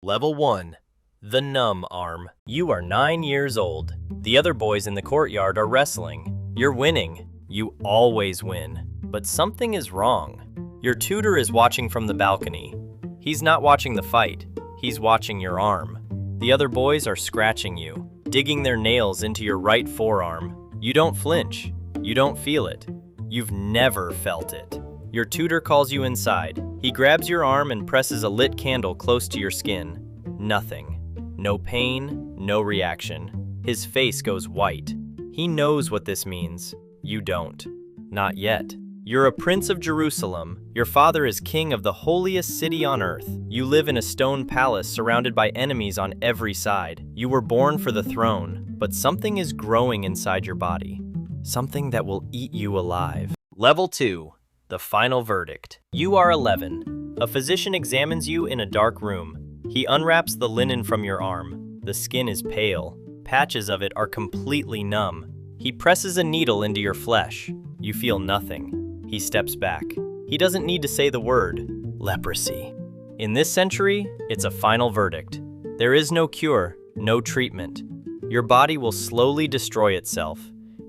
Level 1. The Numb Arm. You are 9 years old. The other boys in the courtyard are wrestling. You're winning. You always win. But something is wrong. Your tutor is watching from the balcony. He's not watching the fight. He's watching your arm. The other boys are scratching you, digging their nails into your right forearm. You don't flinch. You don't feel it. You've never felt it. Your tutor calls you inside. He grabs your arm and presses a lit candle close to your skin. Nothing. No pain, no reaction. His face goes white. He knows what this means. You don't. Not yet. You're a prince of Jerusalem. Your father is king of the holiest city on earth. You live in a stone palace surrounded by enemies on every side. You were born for the throne, but something is growing inside your body. Something that will eat you alive. Level 2. The final verdict. You are 11. A physician examines you in a dark room. He unwraps the linen from your arm. The skin is pale. Patches of it are completely numb. He presses a needle into your flesh. You feel nothing. He steps back. He doesn't need to say the word, leprosy. In this century, it's a final verdict. There is no cure, no treatment. Your body will slowly destroy itself.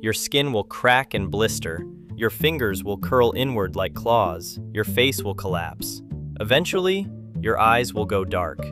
Your skin will crack and blister. Your fingers will curl inward like claws. Your face will collapse. Eventually, your eyes will go dark.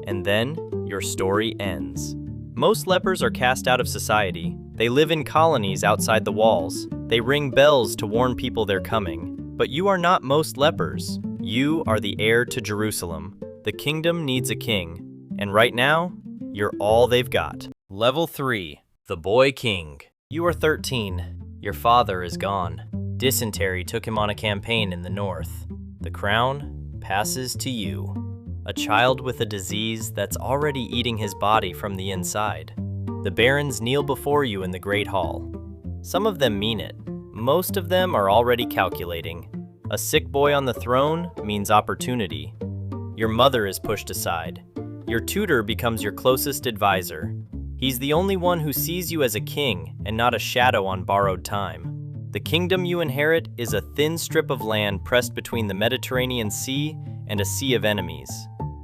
And then, your story ends. Most lepers are cast out of society. They live in colonies outside the walls. They ring bells to warn people they're coming. But you are not most lepers. You are the heir to Jerusalem. The kingdom needs a king. And right now, you're all they've got. Level 3. The Boy King. You are 13. Your father is gone. Dysentery took him on a campaign in the north. The crown passes to you. A child with a disease that's already eating his body from the inside. The barons kneel before you in the great hall. Some of them mean it. Most of them are already calculating. A sick boy on the throne means opportunity. Your mother is pushed aside. Your tutor becomes your closest advisor. He's the only one who sees you as a king and not a shadow on borrowed time. The kingdom you inherit is a thin strip of land pressed between the Mediterranean Sea and a sea of enemies.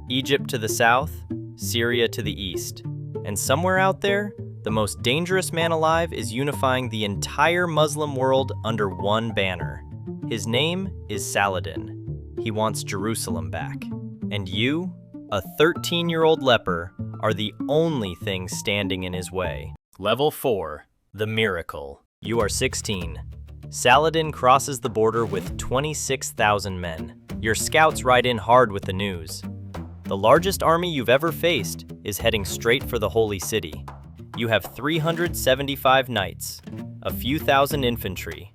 Egypt to the south, Syria to the east. And somewhere out there, the most dangerous man alive is unifying the entire Muslim world under one banner. His name is Saladin. He wants Jerusalem back. And you, a 13-year-old leper, are the only thing standing in his way. Level 4. The Miracle. You are 16. Saladin crosses the border with 26,000 men. Your scouts ride in hard with the news. The largest army you've ever faced is heading straight for the holy city. You have 375 knights, a few thousand infantry.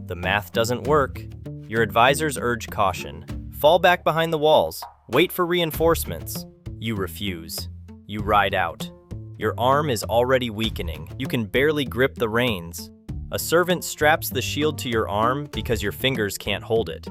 The math doesn't work. Your advisors urge caution. Fall back behind the walls. Wait for reinforcements. You refuse. You ride out. Your arm is already weakening. You can barely grip the reins. A servant straps the shield to your arm because your fingers can't hold it.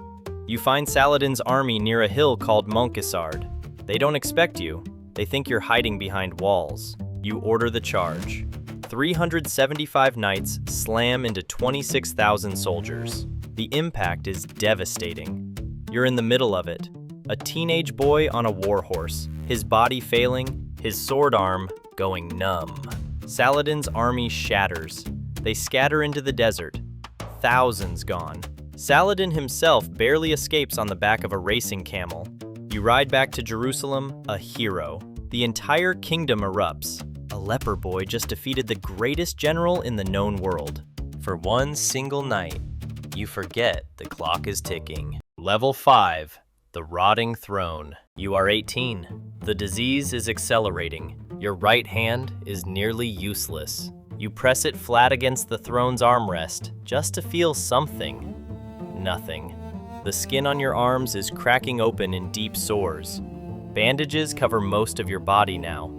You find Saladin's army near a hill called Monkesard. They don't expect you. They think you're hiding behind walls. You order the charge. 375 knights slam into 26,000 soldiers. The impact is devastating. You're in the middle of it. A teenage boy on a war horse, his body failing, his sword arm going numb. Saladin's army shatters. They scatter into the desert. Thousands gone. Saladin himself barely escapes on the back of a racing camel. You ride back to Jerusalem, a hero. The entire kingdom erupts. A leper boy just defeated the greatest general in the known world. For one single night, you forget the clock is ticking. Level 5. The Rotting Throne. You are 18. The disease is accelerating. Your right hand is nearly useless. You press it flat against the throne's armrest just to feel something. Nothing. The skin on your arms is cracking open in deep sores. Bandages cover most of your body now.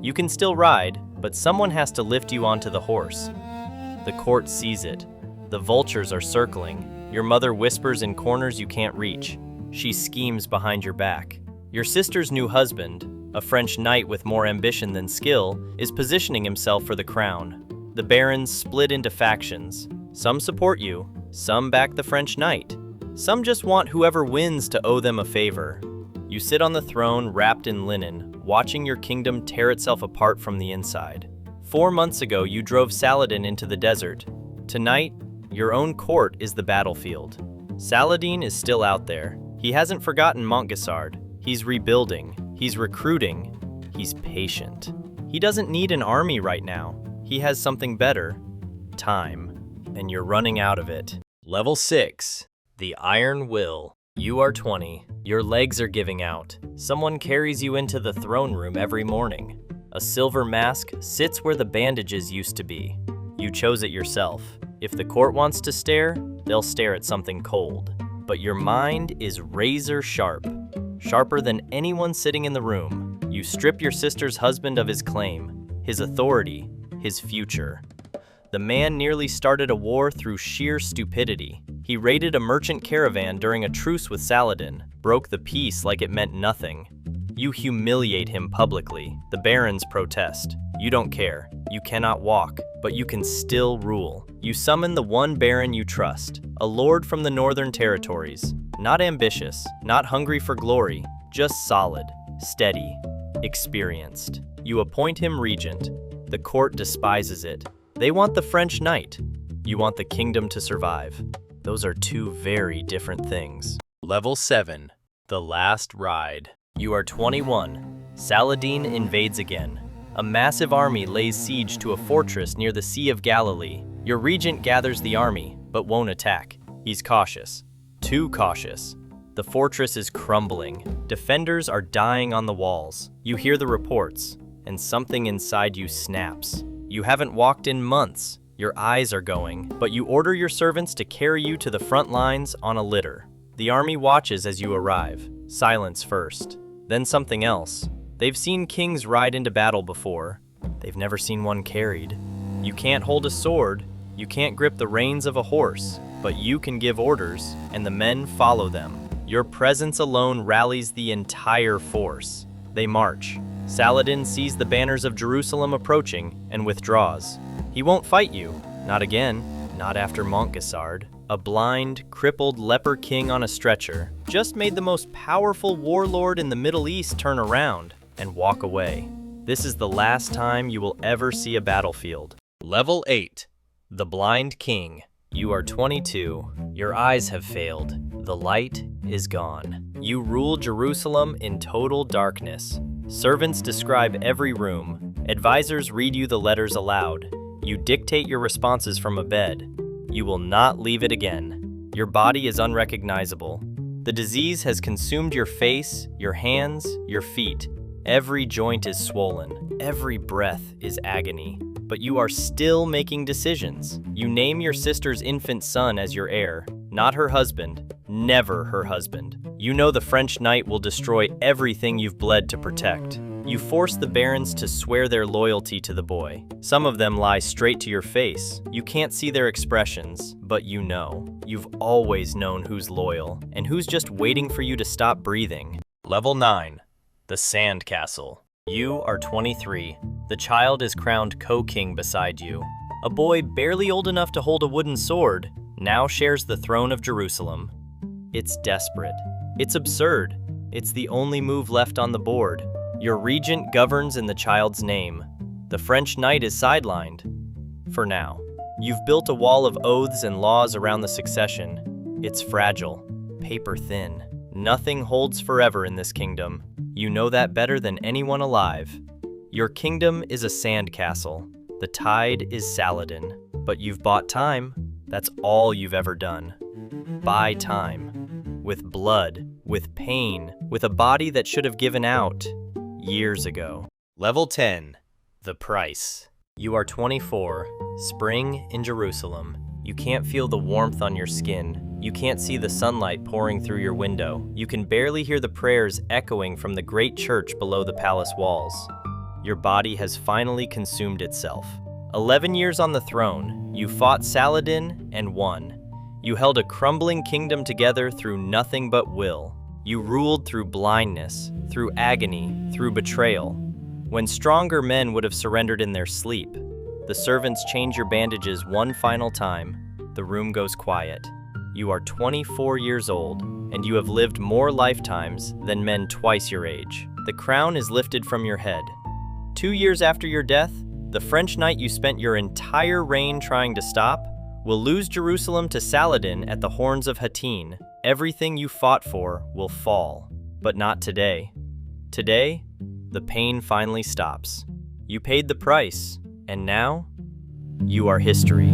You can still ride, but someone has to lift you onto the horse. The court sees it. The vultures are circling. Your mother whispers in corners you can't reach. She schemes behind your back. Your sister's new husband, a French knight with more ambition than skill, is positioning himself for the crown. The barons split into factions. Some support you, some back the French knight. Some just want whoever wins to owe them a favor. You sit on the throne wrapped in linen, watching your kingdom tear itself apart from the inside. 4 months ago, you drove Saladin into the desert. Tonight, your own court is the battlefield. Saladin is still out there. He hasn't forgotten Montgisard. He's rebuilding. He's recruiting. He's patient. He doesn't need an army right now. He has something better. Time. And you're running out of it. Level 6. The Iron Will. You are 20. Your legs are giving out. Someone carries you into the throne room every morning. A silver mask sits where the bandages used to be. You chose it yourself. If the court wants to stare, they'll stare at something cold. But your mind is razor sharp. Sharper than anyone sitting in the room. You strip your sister's husband of his claim, his authority, his future. The man nearly started a war through sheer stupidity. He raided a merchant caravan during a truce with Saladin, broke the peace like it meant nothing. You humiliate him publicly. The barons protest. You don't care. You cannot walk, but you can still rule. You summon the one baron you trust, a lord from the northern territories. Not ambitious, not hungry for glory, just solid, steady, experienced. You appoint him regent. The court despises it. They want the French knight. You want the kingdom to survive. Those are two very different things. Level 7. The Last Ride. You are 21. Saladin invades again. A massive army lays siege to a fortress near the Sea of Galilee. Your regent gathers the army, but won't attack. He's cautious. Too cautious. The fortress is crumbling. Defenders are dying on the walls. You hear the reports, and something inside you snaps. You haven't walked in months. Your eyes are going, but you order your servants to carry you to the front lines on a litter. The army watches as you arrive. Silence first, then something else. They've seen kings ride into battle before. They've never seen one carried. You can't hold a sword. You can't grip the reins of a horse, but you can give orders, and the men follow them. Your presence alone rallies the entire force. They march. Saladin sees the banners of Jerusalem approaching and withdraws. He won't fight you. Not again. Not after Montgisard. A blind, crippled leper king on a stretcher just made the most powerful warlord in the Middle East turn around and walk away. This is the last time you will ever see a battlefield. Level 8. The Blind King. You are 22. Your eyes have failed. The light is gone. You rule Jerusalem in total darkness. Servants describe every room. Advisors read you the letters aloud. You dictate your responses from a bed. You will not leave it again. Your body is unrecognizable. The disease has consumed your face, your hands, your feet. Every joint is swollen. Every breath is agony. But you are still making decisions. You name your sister's infant son as your heir, not her husband, never her husband. You know the French knight will destroy everything you've bled to protect. You force the barons to swear their loyalty to the boy. Some of them lie straight to your face. You can't see their expressions, but you know. You've always known who's loyal and who's just waiting for you to stop breathing. Level 9. The Sand Castle. You are 23. The child is crowned co-king beside you. A boy barely old enough to hold a wooden sword now shares the throne of Jerusalem. It's desperate. It's absurd. It's the only move left on the board. Your regent governs in the child's name. The French knight is sidelined. For now. You've built a wall of oaths and laws around the succession. It's fragile, paper thin. Nothing holds forever in this kingdom. You know that better than anyone alive. Your kingdom is a sand castle. The tide is Saladin. But you've bought time. That's all you've ever done. Buy time. With blood, with pain, with a body that should have given out years ago. Level 10. The Price. You are 24. Spring in Jerusalem. You can't feel the warmth on your skin. You can't see the sunlight pouring through your window. You can barely hear the prayers echoing from the great church below the palace walls. Your body has finally consumed itself. 11 years on the throne, you fought Saladin and won. You held a crumbling kingdom together through nothing but will. You ruled through blindness, through agony, through betrayal. When stronger men would have surrendered in their sleep, the servants change your bandages one final time. The room goes quiet. You are 24 years old, and you have lived more lifetimes than men twice your age. The crown is lifted from your head. 2 years after your death, the French knight you spent your entire reign trying to stop will lose Jerusalem to Saladin at the Horns of Hattin. Everything you fought for will fall. But not today. Today, the pain finally stops. You paid the price, and now, you are history.